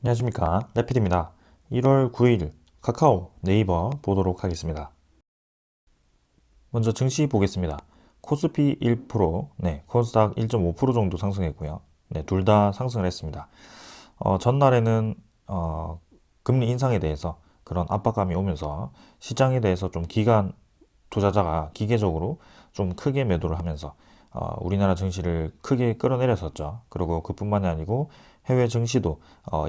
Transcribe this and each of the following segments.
안녕하십니까, 레피드입니다. 1월 9일 카카오, 네이버 보도록 하겠습니다. 먼저 증시 보겠습니다. 코스피 1%, 코스닥 1.5% 정도 상승했고요. 둘 다 상승을 했습니다. 전날에는 금리 인상에 대해서 그런 압박감이 오면서 시장에 대해서 좀 기관 투자자가 기계적으로 좀 크게 매도를 하면서 우리나라 증시를 크게 끌어내렸었죠. 그리고 그뿐만이 아니고 해외 증시도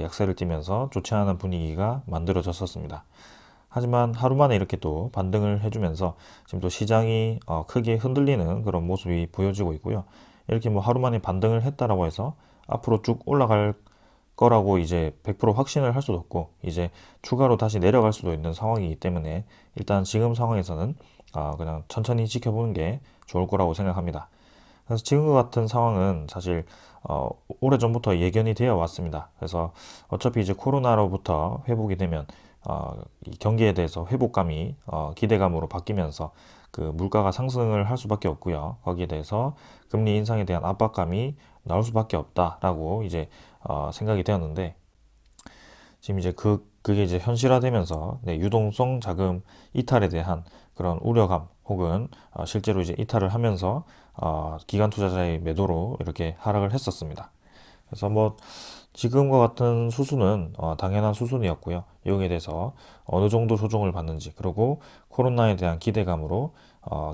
약세를 띠면서 좋지 않은 분위기가 만들어졌었습니다. 하지만 하루 만에 이렇게 또 반등을 해주면서 지금 또 시장이 크게 흔들리는 그런 모습이 보여지고 있고요. 이렇게 뭐 하루 만에 반등을 했다라고 해서 앞으로 쭉 올라갈 거라고 이제 100% 확신을 할 수도 없고 이제 추가로 다시 내려갈 수도 있는 상황이기 때문에 일단 지금 상황에서는 그냥 천천히 지켜보는 게 좋을 거라고 생각합니다. 그래서 지금과 같은 상황은 사실 오래전부터 예견이 되어 왔습니다. 그래서 어차피 이제 코로나로부터 회복이 되면 이 경기에 대해서 회복감이 기대감으로 바뀌면서 그 물가가 상승을 할 수밖에 없고요. 거기에 대해서 금리 인상에 대한 압박감이 나올 수밖에 없다라고 이제 생각이 되었는데 지금 이제 그게 이제 현실화되면서 유동성 자금 이탈에 대한 그런 우려감 혹은 실제로 이제 이탈을 하면서 기관 투자자의 매도로 이렇게 하락을 했었습니다. 그래서 뭐 지금과 같은 수순은 당연한 수순이었고요. 이용에 대해서 어느 정도 조정을 받는지 그리고 코로나에 대한 기대감으로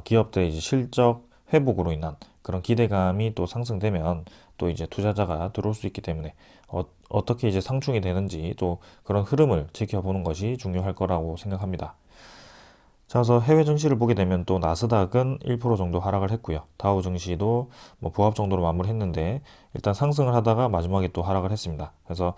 기업들의 이제 실적 회복으로 인한 그런 기대감이 또 상승되면 또 이제 투자자가 들어올 수 있기 때문에 어떻게 이제 상충이 되는지 또 그런 흐름을 지켜보는 것이 중요할 거라고 생각합니다. 자, 그래서 해외 증시를 보게 되면 또 나스닥은 1% 정도 하락을 했고요. 다우 증시도 뭐 부합 정도로 마무리했는데 일단 상승을 하다가 마지막에 또 하락을 했습니다. 그래서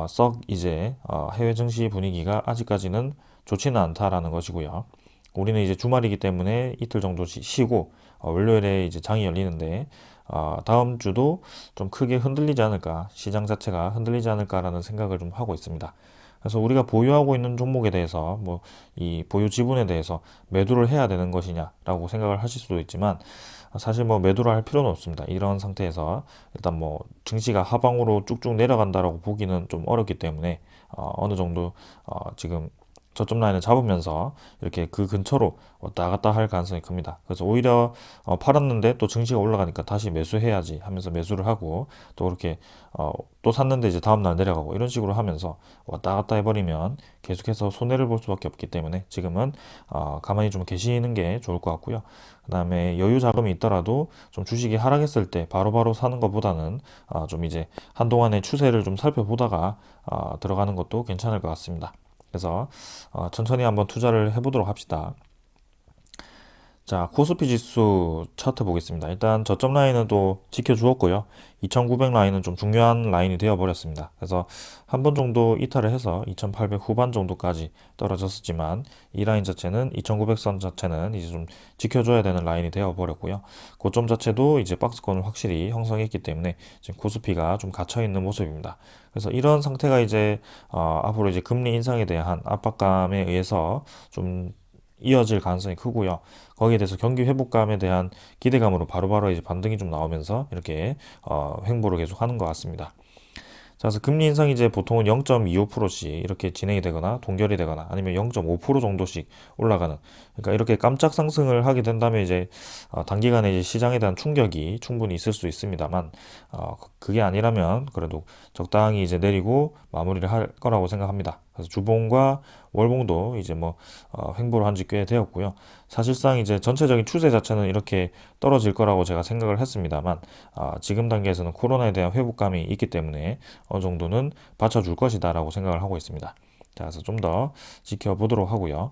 썩 이제 해외 증시 분위기가 아직까지는 좋지는 않다라는 것이고요. 우리는 이제 주말이기 때문에 이틀 정도 쉬고 월요일에 이제 장이 열리는데 다음 주도 좀 크게 흔들리지 않을까, 시장 자체가 흔들리지 않을까라는 생각을 좀 하고 있습니다. 그래서 우리가 보유하고 있는 종목에 대해서 뭐 이 보유 지분에 대해서 매도를 해야 되는 것이냐라고 생각을 하실 수도 있지만 사실 뭐 매도를 할 필요는 없습니다. 이런 상태에서 일단 뭐 증시가 하방으로 쭉쭉 내려간다라고 보기는 좀 어렵기 때문에 어느 정도 지금 저점 라인을 잡으면서 이렇게 그 근처로 왔다 갔다 할 가능성이 큽니다. 그래서 오히려 팔았는데 또 증시가 올라가니까 다시 매수해야지 하면서 매수를 하고 또 그렇게 또 샀는데 이제 다음날 내려가고 이런 식으로 하면서 왔다 갔다 해버리면 계속해서 손해를 볼 수밖에 없기 때문에 지금은 가만히 좀 계시는 게 좋을 것 같고요. 그 다음에 여유 자금이 있더라도 좀 주식이 하락했을 때 바로바로 사는 것보다는 좀 이제 한동안의 추세를 좀 살펴보다가 들어가는 것도 괜찮을 것 같습니다. 그래서 천천히 한번 투자를 해보도록 합시다. 자, 코스피 지수 차트 보겠습니다. 일단 저점 라인은 또 지켜주었고요. 2900 라인은 좀 중요한 라인이 되어 버렸습니다. 그래서 한 번 정도 이탈을 해서 2800 후반 정도까지 떨어졌었지만 이 라인 자체는 2900선 자체는 이제 좀 지켜줘야 되는 라인이 되어 버렸고요. 고점 자체도 이제 박스권을 확실히 형성했기 때문에 지금 코스피가 좀 갇혀 있는 모습입니다. 그래서 이런 상태가 이제 앞으로 이제 금리 인상에 대한 압박감에 의해서 좀 이어질 가능성이 크고요. 거기에 대해서 경기 회복감에 대한 기대감으로 바로바로 이제 반등이 좀 나오면서 이렇게 횡보를 계속 하는 것 같습니다. 자, 그래서 금리 인상이 이제 보통은 0.25%씩 이렇게 진행이 되거나 동결이 되거나 아니면 0.5% 정도씩 올라가는 그러니까 이렇게 깜짝 상승을 하게 된다면 이제 단기간에 이제 시장에 대한 충격이 충분히 있을 수 있습니다만 그게 아니라면 그래도 적당히 이제 내리고 마무리를 할 거라고 생각합니다. 그래서 주봉과 월봉도 이제 뭐 횡보를 한 지 꽤 되었고요. 사실상 이제 전체적인 추세 자체는 이렇게 떨어질 거라고 제가 생각을 했습니다만 지금 단계에서는 코로나에 대한 회복감이 있기 때문에 어느 정도는 받쳐줄 것이다라고 생각을 하고 있습니다. 자, 그래서 좀 더 지켜보도록 하고요.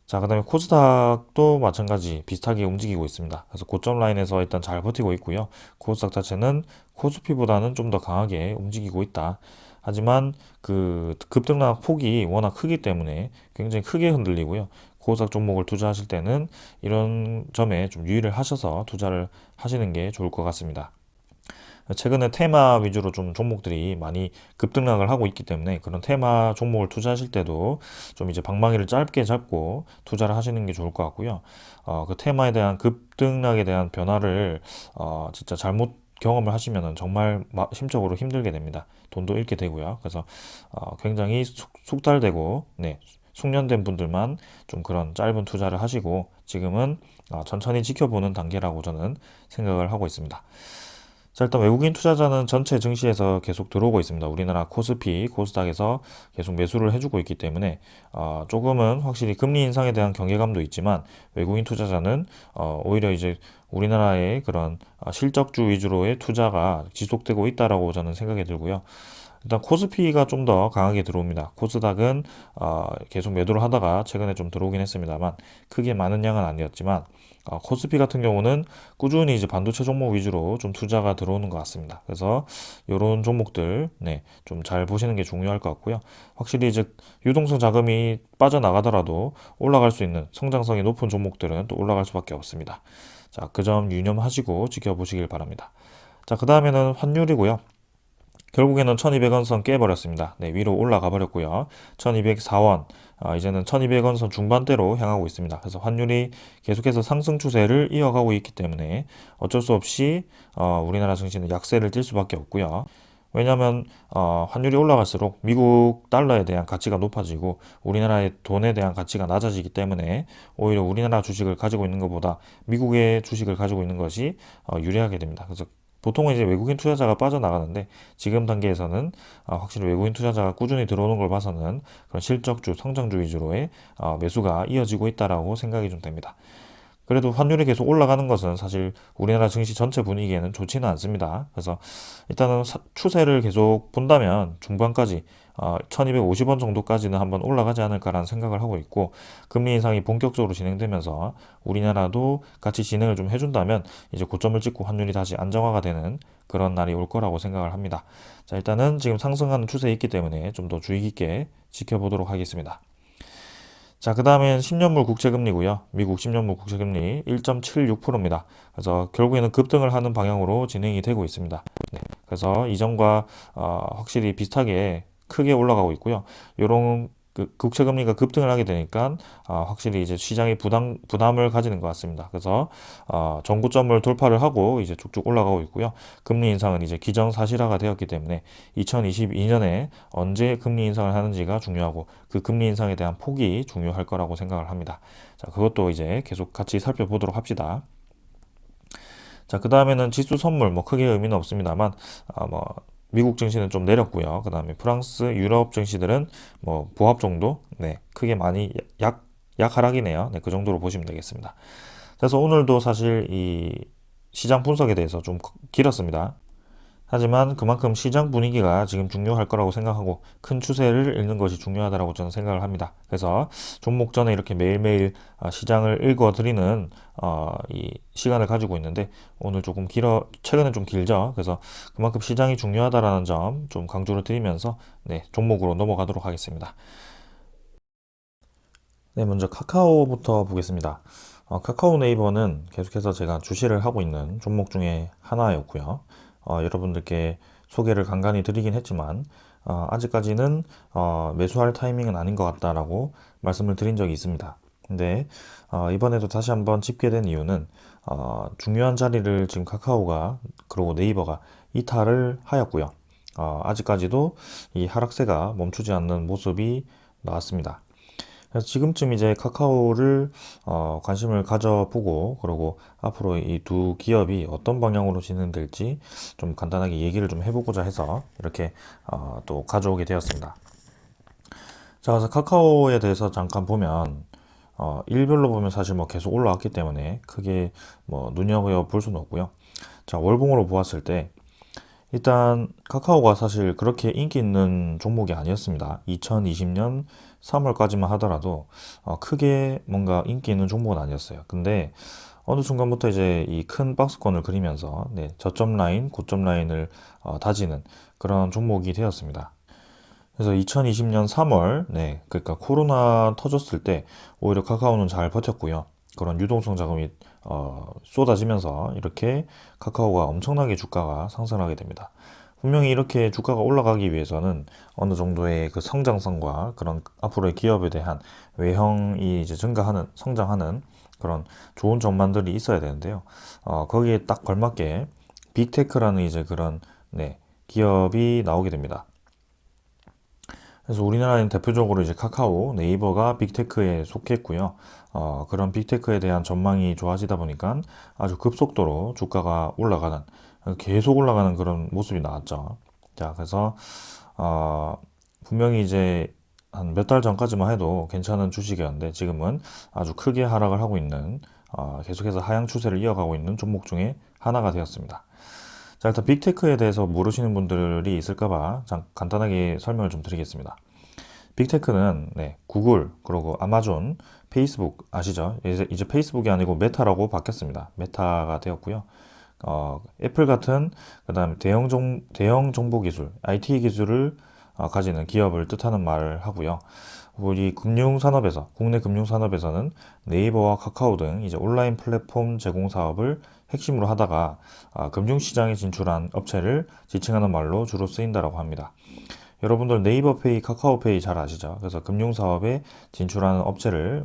자, 그다음에 코스닥도 마찬가지 비슷하게 움직이고 있습니다. 그래서 고점 라인에서 일단 잘 버티고 있고요. 코스닥 자체는 코스피보다는 좀 더 강하게 움직이고 있다. 하지만 그 급등락 폭이 워낙 크기 때문에 굉장히 크게 흔들리고요. 코스닥 종목을 투자하실 때는 이런 점에 좀 유의를 하셔서 투자를 하시는 게 좋을 것 같습니다. 최근에 테마 위주로 좀 종목들이 많이 급등락을 하고 있기 때문에 그런 테마 종목을 투자하실 때도 좀 이제 방망이를 짧게 잡고 투자를 하시는 게 좋을 것 같고요. 그 테마에 대한 급등락에 대한 변화를 진짜 잘못 경험을 하시면은 정말 심적으로 힘들게 됩니다. 돈도 잃게 되고요. 그래서 굉장히 숙달되고 네, 숙련된 분들만 좀 그런 짧은 투자를 하시고 지금은 천천히 지켜보는 단계라고 저는 생각을 하고 있습니다. 자, 일단 외국인 투자자는 전체 증시에서 계속 들어오고 있습니다. 우리나라 코스피, 코스닥에서 계속 매수를 해주고 있기 때문에 조금은 확실히 금리 인상에 대한 경계감도 있지만 외국인 투자자는 오히려 이제 우리나라의 그런 실적주 위주로의 투자가 지속되고 있다라고 저는 생각이 들고요. 일단 코스피가 좀 더 강하게 들어옵니다. 코스닥은 계속 매도를 하다가 최근에 좀 들어오긴 했습니다만 크게 많은 양은 아니었지만 코스피 같은 경우는 꾸준히 이제 반도체 종목 위주로 좀 투자가 들어오는 것 같습니다. 그래서 이런 종목들 네, 좀 잘 보시는 게 중요할 것 같고요. 확실히 이제 유동성 자금이 빠져나가더라도 올라갈 수 있는 성장성이 높은 종목들은 또 올라갈 수밖에 없습니다. 자, 그 점 유념하시고 지켜보시길 바랍니다. 자, 그 다음에는 환율이고요. 결국에는 1200원 선 깨버렸습니다. 네, 위로 올라가 버렸고요. 1204원, 이제는 1200원 선 중반대로 향하고 있습니다. 그래서 환율이 계속해서 상승 추세를 이어가고 있기 때문에 어쩔 수 없이 우리나라 증시는 약세를 띌 수밖에 없고요. 왜냐하면 환율이 올라갈수록 미국 달러에 대한 가치가 높아지고 우리나라의 돈에 대한 가치가 낮아지기 때문에 오히려 우리나라 주식을 가지고 있는 것보다 미국의 주식을 가지고 있는 것이 유리하게 됩니다. 그래서 보통은 이제 외국인 투자자가 빠져나가는데 지금 단계에서는 확실히 외국인 투자자가 꾸준히 들어오는 걸 봐서는 그런 실적주, 성장주 위주로의 매수가 이어지고 있다라고 생각이 좀 됩니다. 그래도 환율이 계속 올라가는 것은 사실 우리나라 증시 전체 분위기에는 좋지는 않습니다. 그래서 일단은 추세를 계속 본다면 중반까지 1250원 정도까지는 한번 올라가지 않을까라는 생각을 하고 있고 금리 인상이 본격적으로 진행되면서 우리나라도 같이 진행을 좀 해준다면 이제 고점을 찍고 환율이 다시 안정화가 되는 그런 날이 올 거라고 생각을 합니다. 자, 일단은 지금 상승하는 추세에 있기 때문에 좀 더 주의 깊게 지켜보도록 하겠습니다. 자, 그 다음엔 10년물 국채금리고요. 미국 10년물 국채금리 1.76%입니다. 그래서 결국에는 급등을 하는 방향으로 진행이 되고 있습니다. 네, 그래서 이전과 확실히 비슷하게 크게 올라가고 있고요. 이런 국채금리가 급등을 하게 되니까 확실히 이제 시장이 부담을 가지는 것 같습니다. 그래서 전고점을 돌파를 하고 이제 쭉쭉 올라가고 있고요. 금리 인상은 이제 기정사실화가 되었기 때문에 2022년에 언제 금리 인상을 하는지가 중요하고 그 금리 인상에 대한 폭이 중요할 거라고 생각을 합니다. 자, 그것도 이제 계속 같이 살펴보도록 합시다. 자, 그 다음에는 지수 선물, 뭐 크게 의미는 없습니다만, 뭐 미국 증시는 좀 내렸고요. 그 다음에 프랑스, 유럽 증시들은 뭐 보합 정도, 네, 크게 많이 약 하락이네요. 네, 그 정도로 보시면 되겠습니다. 그래서 오늘도 사실 이 시장 분석에 대해서 좀 길었습니다. 하지만 그만큼 시장 분위기가 지금 중요할 거라고 생각하고 큰 추세를 읽는 것이 중요하다고 저는 생각을 합니다. 그래서 종목 전에 이렇게 매일매일 시장을 읽어드리는 이 시간을 가지고 있는데 오늘 조금 최근에 좀 길죠. 그래서 그만큼 시장이 중요하다라는 점 좀 강조를 드리면서 네, 종목으로 넘어가도록 하겠습니다. 네, 먼저 카카오부터 보겠습니다. 카카오 네이버는 계속해서 제가 주시를 하고 있는 종목 중에 하나였고요. 여러분들께 소개를 간간히 드리긴 했지만 아직까지는 매수할 타이밍은 아닌 것 같다라고 말씀을 드린 적이 있습니다. 근데 이번에도 다시 한번 짚게 된 이유는 중요한 자리를 지금 카카오가 그리고 네이버가 이탈을 하였고요. 아직까지도 이 하락세가 멈추지 않는 모습이 나왔습니다. 그래서 지금쯤 이제 카카오를 관심을 가져보고 그리고 앞으로 이 두 기업이 어떤 방향으로 진행될지 좀 간단하게 얘기를 좀 해보고자 해서 이렇게 또 가져오게 되었습니다. 자, 그래서 카카오에 대해서 잠깐 보면 일별로 보면 사실 뭐 계속 올라왔기 때문에 크게 뭐 눈여겨 볼 수는 없고요. 자, 월봉으로 보았을 때 일단 카카오가 사실 그렇게 인기 있는 종목이 아니었습니다. 2020년 3월까지만 하더라도 크게 뭔가 인기 있는 종목은 아니었어요. 근데 어느 순간부터 이제 이 큰 박스권을 그리면서 네, 저점 라인, 고점 라인을 다지는 그런 종목이 되었습니다. 그래서 2020년 3월, 네, 그러니까 코로나 터졌을 때 오히려 카카오는 잘 버텼고요. 그런 유동성 자금이 쏟아지면서 이렇게 카카오가 엄청나게 주가가 상승하게 됩니다. 분명히 이렇게 주가가 올라가기 위해서는 어느 정도의 그 성장성과 그런 앞으로의 기업에 대한 외형이 이제 성장하는 그런 좋은 전망들이 있어야 되는데요. 거기에 딱 걸맞게 빅테크라는 이제 그런 네, 기업이 나오게 됩니다. 그래서 우리나라는 대표적으로 이제 카카오, 네이버가 빅테크에 속했고요. 그런 빅테크에 대한 전망이 좋아지다 보니까 아주 급속도로 주가가 올라가는, 계속 올라가는 그런 모습이 나왔죠. 자, 그래서, 어, 분명히 이제 한 몇 달 전까지만 해도 괜찮은 주식이었는데 지금은 아주 크게 하락을 하고 있는, 계속해서 하향 추세를 이어가고 있는 종목 중에 하나가 되었습니다. 자, 일단 빅테크에 대해서 모르시는 분들이 있을까봐 간단하게 설명을 좀 드리겠습니다. 빅테크는 네, 구글, 그리고 아마존, 페이스북 아시죠? 이제 페이스북이 아니고 메타라고 바뀌었습니다. 메타가 되었고요. 애플 같은 그다음 대형 정보 기술, IT 기술을 가지는 기업을 뜻하는 말을 하고요. 우리 금융산업에서, 국내 금융산업에서는 네이버와 카카오 등 이제 온라인 플랫폼 제공 사업을 핵심으로 하다가 금융시장에 진출한 업체를 지칭하는 말로 주로 쓰인다라고 합니다. 여러분들 네이버페이, 카카오페이 잘 아시죠? 그래서 금융사업에 진출하는 업체를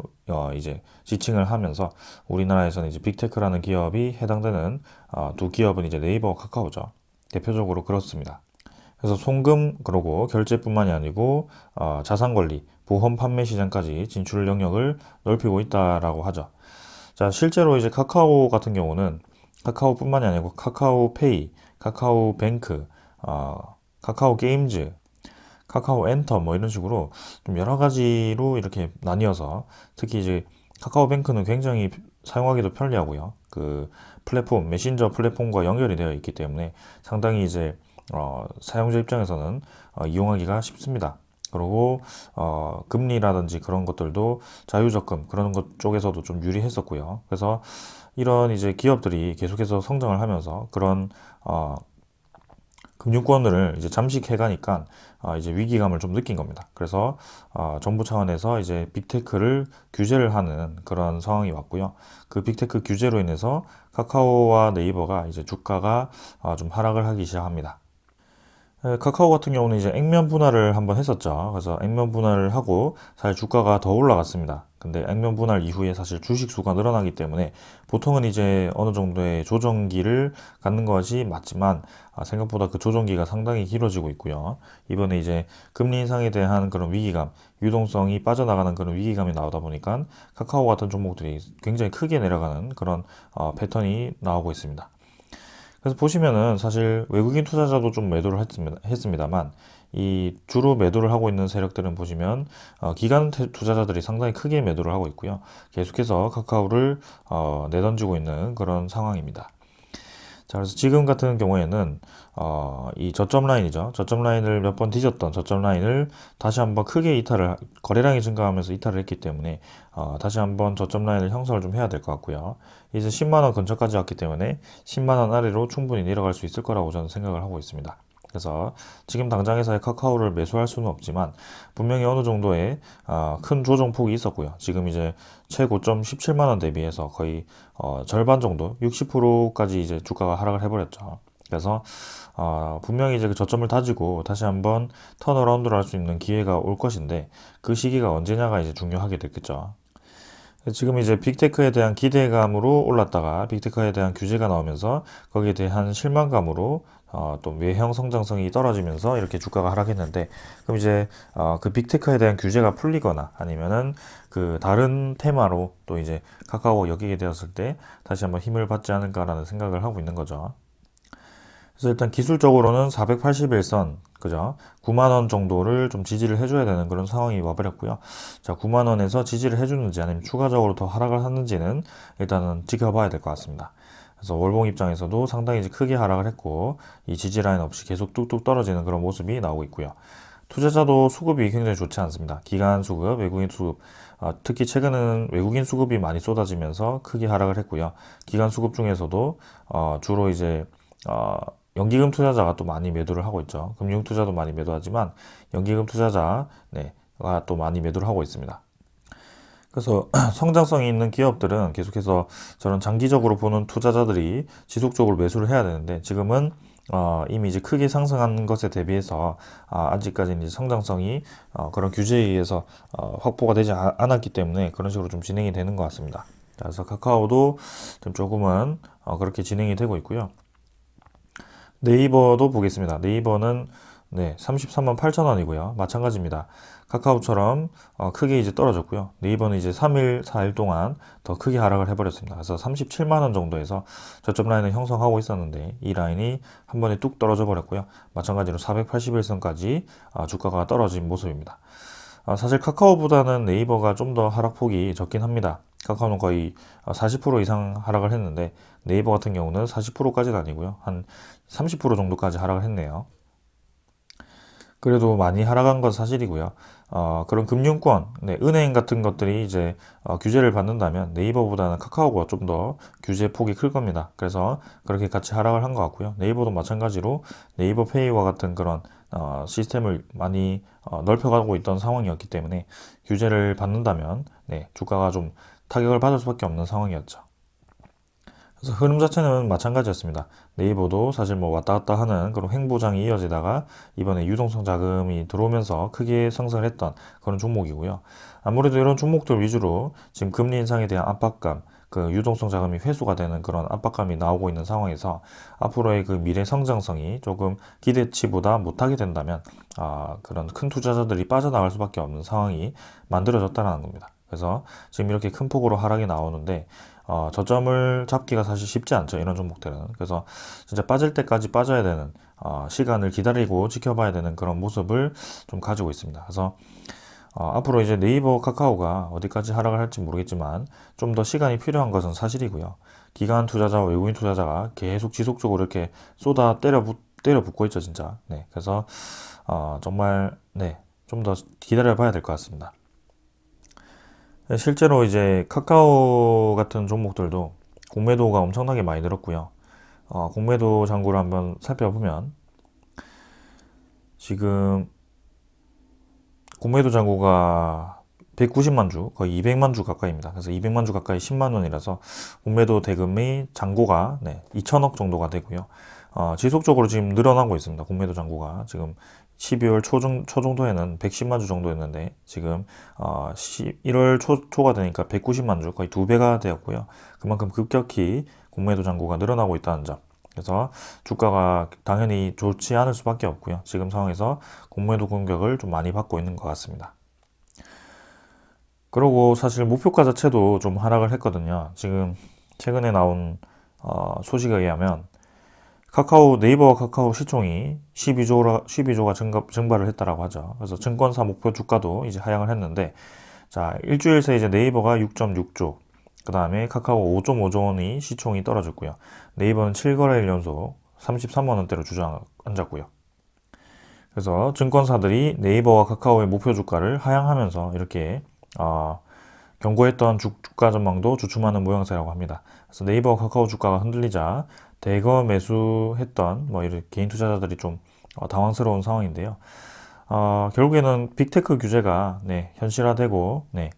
이제 지칭을 하면서 우리나라에서는 이제 빅테크라는 기업이 해당되는 두 기업은 이제 네이버와 카카오죠. 대표적으로 그렇습니다. 그래서 송금 그러고 결제뿐만이 아니고 자산관리, 보험 판매 시장까지 진출 영역을 넓히고 있다라고 하죠. 자, 실제로 이제 카카오 같은 경우는 카카오뿐만이 아니고 카카오페이, 카카오뱅크, 카카오 게임즈, 카카오 엔터 뭐 이런 식으로 좀 여러 가지로 이렇게 나뉘어서 특히 이제 카카오뱅크는 굉장히 사용하기도 편리하고요. 그 플랫폼, 메신저 플랫폼과 연결이 되어 있기 때문에 상당히 이제 사용자 입장에서는 이용하기가 쉽습니다. 그리고 금리라든지 그런 것들도 자유적금 그런 것 쪽에서도 좀 유리했었고요. 그래서 이런 이제 기업들이 계속해서 성장을 하면서 그런 금융권을 이제 잠식해 가니까 이제 위기감을 좀 느낀 겁니다. 그래서 정부 차원에서 이제 빅테크를 규제를 하는 그런 상황이 왔고요. 그 빅테크 규제로 인해서 카카오와 네이버가 이제 주가가 좀 하락을 하기 시작합니다. 카카오 같은 경우는 이제 액면 분할을 한번 했었죠. 그래서 액면 분할을 하고 사실 주가가 더 올라갔습니다. 근데 액면 분할 이후에 사실 주식 수가 늘어나기 때문에 보통은 이제 어느 정도의 조정기를 갖는 것이 맞지만 생각보다 그 조정기가 상당히 길어지고 있고요. 이번에 이제 금리 인상에 대한 그런 위기감, 유동성이 빠져나가는 그런 위기감이 나오다 보니까 카카오 같은 종목들이 굉장히 크게 내려가는 그런 패턴이 나오고 있습니다. 그래서 보시면은 사실 외국인 투자자도 좀 매도를 했습니다만 이 주로 매도를 하고 있는 세력들은 보시면 기관 투자자들이 상당히 크게 매도를 하고 있고요. 계속해서 카카오를 내던지고 있는 그런 상황입니다. 자, 그래서 지금 같은 경우에는 이 저점 라인이죠. 저점 라인을 몇 번 뒤졌던 저점 라인을 다시 한번 크게 거래량이 증가하면서 이탈을 했기 때문에 다시 한번 저점 라인을 형성을 좀 해야 될 것 같고요. 이제 10만 원 근처까지 왔기 때문에 10만 원 아래로 충분히 내려갈 수 있을 거라고 저는 생각을 하고 있습니다. 그래서 지금 당장에서의 카카오를 매수할 수는 없지만 분명히 어느 정도의 큰 조정폭이 있었고요. 지금 이제 최고점 17만 원 대비해서 거의 절반 정도 60%까지 이제 주가가 하락을 해버렸죠. 그래서 분명히 이제 그 저점을 다지고 다시 한번 턴어라운드를 할 수 있는 기회가 올 것인데 그 시기가 언제냐가 이제 중요하게 됐겠죠. 지금 이제 빅테크에 대한 기대감으로 올랐다가 빅테크에 대한 규제가 나오면서 거기에 대한 실망감으로 또 외형 성장성이 떨어지면서 이렇게 주가가 하락했는데 그럼 이제 그 빅테크에 대한 규제가 풀리거나 아니면은 그 다른 테마로 또 이제 카카오가 여기게 되었을 때 다시 한번 힘을 받지 않을까라는 생각을 하고 있는 거죠. 그래서 일단 기술적으로는 481선, 그죠? 9만 원 정도를 좀 지지를 해줘야 되는 그런 상황이 와버렸고요. 자, 9만 원에서 지지를 해주는지 아니면 추가적으로 더 하락을 하는지는 일단은 지켜봐야 될 것 같습니다. 그래서 월봉 입장에서도 상당히 이제 크게 하락을 했고 이 지지 라인 없이 계속 뚝뚝 떨어지는 그런 모습이 나오고 있고요. 투자자도 수급이 굉장히 좋지 않습니다. 기관 수급, 외국인 수급, 특히 최근은 외국인 수급이 많이 쏟아지면서 크게 하락을 했고요. 기관 수급 중에서도 주로 이제 연기금 투자자가 또 많이 매도를 하고 있죠. 금융 투자도 많이 매도하지만 연기금 투자자 가 또 많이 매도를 하고 있습니다. 그래서 성장성이 있는 기업들은 계속해서 저런 장기적으로 보는 투자자들이 지속적으로 매수를 해야 되는데 지금은 이미 이제 크게 상승한 것에 대비해서 아직까지는 이제 성장성이 그런 규제에 의해서 확보가 되지 않았기 때문에 그런 식으로 좀 진행이 되는 것 같습니다. 그래서 카카오도 좀 조금은 그렇게 진행이 되고 있고요. 네이버도 보겠습니다. 네이버는 네, 33만 8천 원이고요. 마찬가지입니다. 카카오처럼 크게 이제 떨어졌고요. 네이버는 이제 3일, 4일 동안 더 크게 하락을 해버렸습니다. 그래서 37만 원 정도에서 저점 라인을 형성하고 있었는데 이 라인이 한 번에 뚝 떨어져 버렸고요. 마찬가지로 481선까지 주가가 떨어진 모습입니다. 사실 카카오보다는 네이버가 좀 더 하락폭이 적긴 합니다. 카카오는 거의 40% 이상 하락을 했는데 네이버 같은 경우는 40%까지는 아니고요. 한 30% 정도까지 하락을 했네요. 그래도 많이 하락한 건 사실이고요. 그런 금융권, 네, 은행 같은 것들이 이제 규제를 받는다면 네이버보다는 카카오가 좀 더 규제 폭이 클 겁니다. 그래서 그렇게 같이 하락을 한 것 같고요. 네이버도 마찬가지로 네이버 페이와 같은 그런 시스템을 많이 넓혀가고 있던 상황이었기 때문에 규제를 받는다면 네, 주가가 좀 타격을 받을 수밖에 없는 상황이었죠. 그래서 흐름 자체는 마찬가지였습니다. 네이버도 사실 뭐 왔다 갔다 하는 그런 횡보장이 이어지다가 이번에 유동성 자금이 들어오면서 크게 상승을 했던 그런 종목이고요. 아무래도 이런 종목들 위주로 지금 금리 인상에 대한 압박감, 그 유동성 자금이 회수가 되는 그런 압박감이 나오고 있는 상황에서 앞으로의 그 미래 성장성이 조금 기대치보다 못하게 된다면 그런 큰 투자자들이 빠져나갈 수밖에 없는 상황이 만들어졌다는 겁니다. 그래서 지금 이렇게 큰 폭으로 하락이 나오는데 저점을 잡기가 사실 쉽지 않죠. 이런 종목들은. 그래서 진짜 빠질 때까지 빠져야 되는 시간을 기다리고 지켜봐야 되는 그런 모습을 좀 가지고 있습니다. 그래서 앞으로 이제 네이버, 카카오가 어디까지 하락을 할지 모르겠지만 좀 더 시간이 필요한 것은 사실이고요. 기관 투자자와 외국인 투자자가 계속 지속적으로 이렇게 때려 붙고 있죠, 진짜. 네. 그래서 정말 네. 좀 더 기다려 봐야 될 것 같습니다. 네, 실제로 이제 카카오 같은 종목들도 공매도가 엄청나게 많이 늘었고요. 공매도 잔고를 한번 살펴보면 지금 공매도 잔고가 190만 주, 거의 200만 주 가까이입니다. 그래서 200만 주 가까이 10만 원이라서 공매도 대금의 잔고가 네, 2천억 정도가 되고요. 지속적으로 지금 늘어나고 있습니다. 공매도 잔고가 지금 12월 초 정도에는 110만 주 정도였는데 지금 1월 초가 되니까 190만 주, 거의 2배가 되었고요. 그만큼 급격히 공매도 잔고가 늘어나고 있다는 점. 그래서 주가가 당연히 좋지 않을 수밖에 없고요. 지금 상황에서 공매도 공격을 좀 많이 받고 있는 것 같습니다. 그리고 사실 목표가 자체도 좀 하락을 했거든요. 지금 최근에 나온 소식에 의하면 네이버와 카카오 시총이 12조가 증발을 했다라고 하죠. 그래서 증권사 목표 주가도 이제 하향을 했는데, 자, 일주일 새 이제 네이버가 6.6조, 그 다음에 카카오 5.5조 원이 시총이 떨어졌고요. 네이버는 7거래일 연속 33만 원대로 주저앉았고요. 그래서 증권사들이 네이버와 카카오의 목표 주가를 하향하면서 이렇게 경고했던 주가 전망도 주춤하는 모양새라고 합니다. 그래서 네이버와 카카오 주가가 흔들리자 대거 매수했던 뭐 이런 개인 투자자들이 좀 당황스러운 상황인데요. 결국에는 빅테크 규제가 네, 현실화되고 네,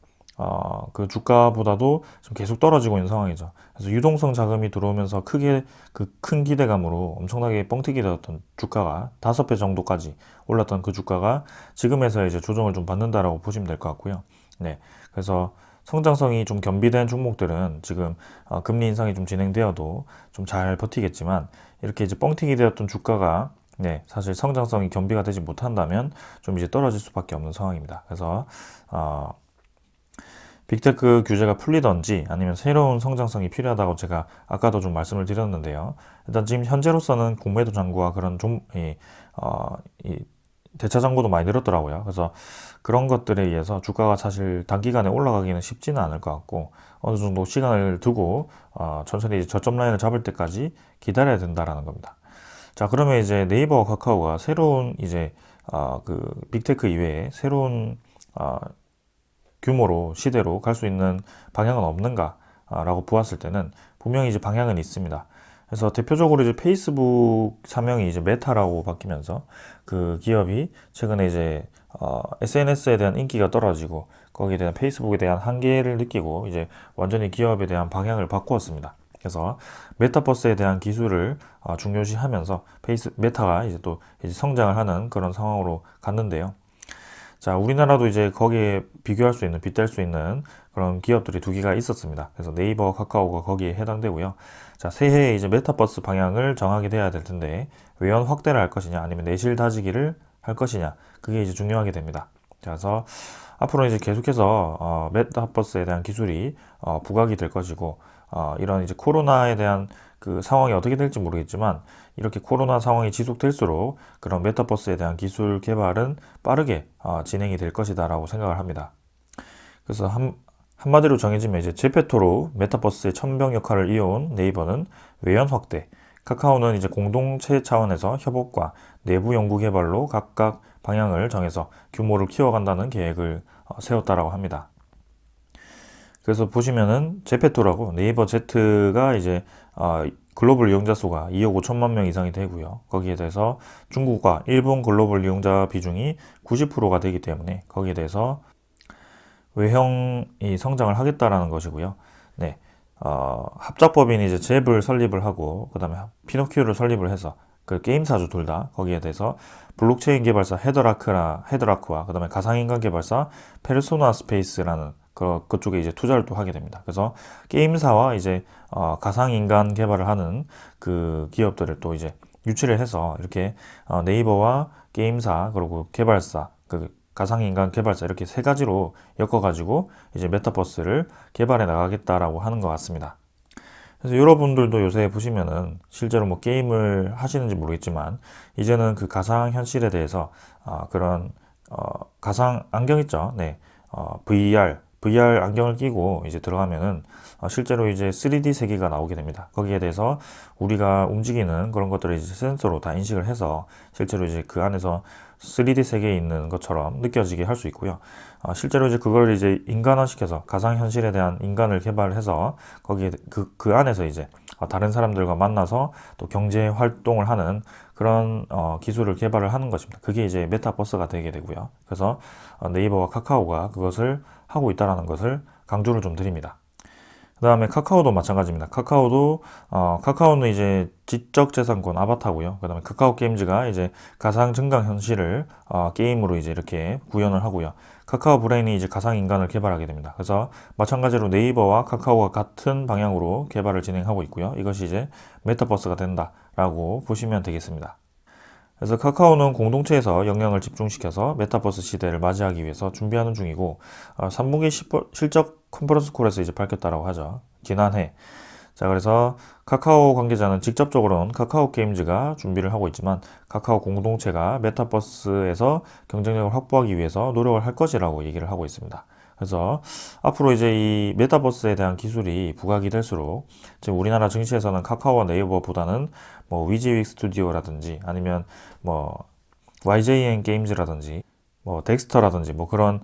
그 주가보다도 좀 계속 떨어지고 있는 상황이죠. 그래서 유동성 자금이 들어오면서 크게 그 큰 기대감으로 엄청나게 뻥튀기 되었던 주가가 5배 정도까지 올랐던 그 주가가 지금에서 이제 조정을 좀 받는다라고 보시면 될 것 같고요. 네. 그래서 성장성이 좀 겸비된 종목들은 지금 금리 인상이 좀 진행되어도 좀 잘 버티겠지만 이렇게 이제 뻥튀기 되었던 주가가 네, 사실 성장성이 겸비가 되지 못한다면 좀 이제 떨어질 수밖에 없는 상황입니다. 그래서 빅테크 규제가 풀리던지 아니면 새로운 성장성이 필요하다고 제가 아까도 좀 말씀을 드렸는데요. 일단 지금 현재로서는 공매도 잔고와 그런 이 대차 잔고도 많이 늘었더라고요. 그래서 그런 것들에 의해서 주가가 사실 단기간에 올라가기는 쉽지는 않을 것 같고 어느 정도 시간을 두고 천천히 이제 저점 라인을 잡을 때까지 기다려야 된다라는 겁니다. 자, 그러면 이제 네이버와 카카오가 새로운 이제 그 빅테크 이외에 새로운 규모로 시대로 갈 수 있는 방향은 없는가라고 보았을 때는 분명히 이제 방향은 있습니다. 그래서 대표적으로 이제 페이스북 사명이 이제 메타라고 바뀌면서 그 기업이 최근에 이제 SNS에 대한 인기가 떨어지고 거기에 대한 페이스북에 대한 한계를 느끼고 이제 완전히 기업에 대한 방향을 바꾸었습니다. 그래서 메타버스에 대한 기술을 중요시하면서 메타가 이제 또 이제 성장을 하는 그런 상황으로 갔는데요. 자, 우리나라도 이제 거기에 비교할 수 있는, 빗댈 수 있는 그런 기업들이 두 개가 있었습니다. 그래서 네이버와 카카오가 거기에 해당되고요. 자, 새해에 이제 메타버스 방향을 정하게 돼야 될 텐데, 외연 확대를 할 것이냐, 아니면 내실 다지기를 할 것이냐, 그게 이제 중요하게 됩니다. 자, 그래서 앞으로 이제 계속해서 메타버스에 대한 기술이 부각이 될 것이고, 이런 이제 코로나에 대한 그 상황이 어떻게 될지 모르겠지만, 이렇게 코로나 상황이 지속될수록 그런 메타버스에 대한 기술 개발은 빠르게 진행이 될 것이다라고 생각을 합니다. 그래서 한마디로 정해지면 이제 제페토로 메타버스의 천병 역할을 이어온 네이버는 외연 확대, 카카오는 이제 공동체 차원에서 협업과 내부 연구 개발로 각각 방향을 정해서 규모를 키워간다는 계획을 세웠다라고 합니다. 그래서 보시면은 제페토라고 네이버 Z가 이제 글로벌 이용자 수가 2억 5천만 명 이상이 되고요. 거기에 대해서 중국과 일본 글로벌 이용자 비중이 90%가 되기 때문에 거기에 대해서 외형이 성장을 하겠다라는 것이고요. 네. 합작법인 이제 잽을 설립을 하고 그다음에 피노키오를 설립을 해서 그 게임사주 둘 다 거기에 대해서 블록체인 개발사 헤드라크와 그다음에 가상인간 개발사 페르소나 스페이스라는 그쪽에 이제 투자를 또 하게 됩니다. 그래서 게임사와 이제 가상인간 개발을 하는 그 기업들을 또 이제 유치를 해서 이렇게 네이버와 게임사 그리고 개발사 그 가상인간 개발사 이렇게 세 가지로 엮어가지고 이제 메타버스를 개발해 나가겠다라고 하는 것 같습니다. 그래서 여러분들도 요새 보시면은 실제로 뭐 게임을 하시는지 모르겠지만 이제는 그 가상 현실에 대해서 그런 가상 안경 있죠? 네, VR 안경을 끼고 이제 들어가면은 실제로 이제 3D 세계가 나오게 됩니다. 거기에 대해서 우리가 움직이는 그런 것들을 이제 센서로 다 인식을 해서 실제로 이제 그 안에서 3D 세계에 있는 것처럼 느껴지게 할 수 있고요. 실제로 이제 그걸 이제 인간화시켜서 가상 현실에 대한 인간을 개발해서 거기에 그 안에서 이제 다른 사람들과 만나서 또 경제 활동을 하는 그런 기술을 개발을 하는 것입니다. 그게 이제 메타버스가 되게 되고요. 그래서 네이버와 카카오가 그것을 하고 있다는 것을 강조를 좀 드립니다. 그 다음에 카카오도 마찬가지입니다. 카카오는 이제 지적재산권 아바타고요. 그 다음에 카카오 게임즈가 이제 가상 증강 현실을 게임으로 이제 이렇게 구현을 하고요. 카카오 브레인이 이제 가상 인간을 개발하게 됩니다. 그래서 마찬가지로 네이버와 카카오가 같은 방향으로 개발을 진행하고 있고요. 이것이 이제 메타버스가 된다라고 보시면 되겠습니다. 그래서 카카오는 공동체에서 역량을 집중시켜서 메타버스 시대를 맞이하기 위해서 준비하는 중이고 3분기 실적 컨퍼런스 콜에서 이제 밝혔다라고 하죠. 지난해. 자, 그래서 카카오 관계자는 직접적으로는 카카오 게임즈가 준비를 하고 있지만 카카오 공동체가 메타버스에서 경쟁력을 확보하기 위해서 노력을 할 것이라고 얘기를 하고 있습니다. 그래서 앞으로 이제 이 메타버스에 대한 기술이 부각이 될수록 지금 우리나라 증시에서는 카카오와 네이버보다는 뭐 위지윅 스튜디오라든지 아니면 뭐 YJN 게임즈라든지 뭐 덱스터라든지 뭐 그런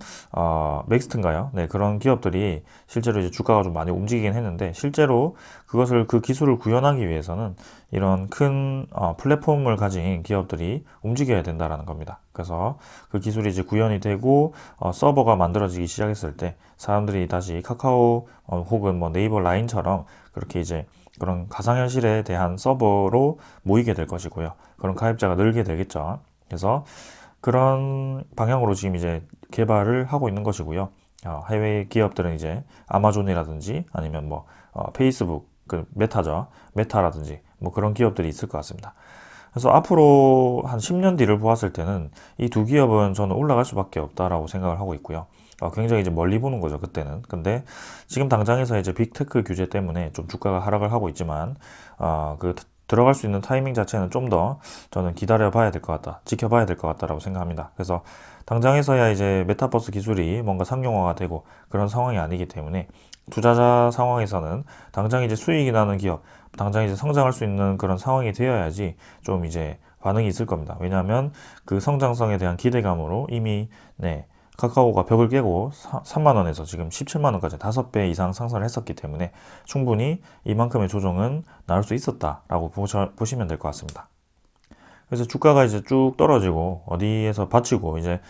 맥스트인가요? 네, 그런 기업들이 실제로 이제 주가가 좀 많이 움직이긴 했는데 실제로 그 기술을 구현하기 위해서는 이런 큰 플랫폼을 가진 기업들이 움직여야 된다라는 겁니다. 그래서 그 기술이 이제 구현이 되고 서버가 만들어지기 시작했을 때 사람들이 다시 카카오 혹은 뭐 네이버 라인처럼 그렇게 이제 그런 가상현실에 대한 서버로 모이게 될 것이고요. 그런 가입자가 늘게 되겠죠. 그래서 그런 방향으로 지금 이제 개발을 하고 있는 것이고요. 해외 기업들은 이제 아마존이라든지 아니면 뭐 페이스북, 그 메타죠. 메타라든지 뭐 그런 기업들이 있을 것 같습니다. 그래서 앞으로 한 10년 뒤를 보았을 때는 이 두 기업은 저는 올라갈 수밖에 없다라고 생각을 하고 있고요. 굉장히 이제 멀리 보는 거죠, 그때는. 근데 지금 당장에서 이제 빅테크 규제 때문에 좀 주가가 하락을 하고 있지만, 들어갈 수 있는 타이밍 자체는 좀 더 저는 기다려 봐야 될 것 같다. 지켜봐야 될 것 같다라고 생각합니다. 그래서 당장에서야 이제 메타버스 기술이 뭔가 상용화가 되고 그런 상황이 아니기 때문에 투자자 상황에서는 당장 이제 수익이 나는 기업, 당장 이제 성장할 수 있는 그런 상황이 되어야지 좀 이제 반응이 있을 겁니다. 왜냐하면 그 성장성에 대한 기대감으로 이미 네, 카카오가 벽을 깨고 3만 원에서 지금 17만 원까지 5배 이상 상승을 했었기 때문에 충분히 이만큼의 조정은 나올 수 있었다라고 보시면 될 것 같습니다. 그래서 주가가 이제 쭉 떨어지고 어디에서 받치고 이제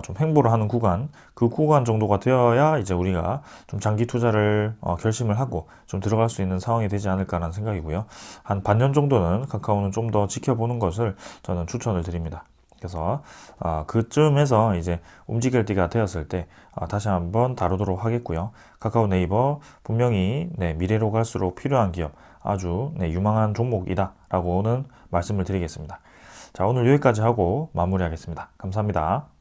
좀 횡보를 하는 구간, 그 구간 정도가 되어야 이제 우리가 좀 장기 투자를 결심을 하고 좀 들어갈 수 있는 상황이 되지 않을까라는 생각이고요. 한 반년 정도는 카카오는 좀 더 지켜보는 것을 저는 추천을 드립니다. 그래서 그쯤에서 이제 움직일 때가 되었을 때 다시 한번 다루도록 하겠고요. 카카오 네이버 분명히 미래로 갈수록 필요한 기업, 아주 유망한 종목이다 라고는 말씀을 드리겠습니다. 자, 오늘 여기까지 하고 마무리하겠습니다. 감사합니다.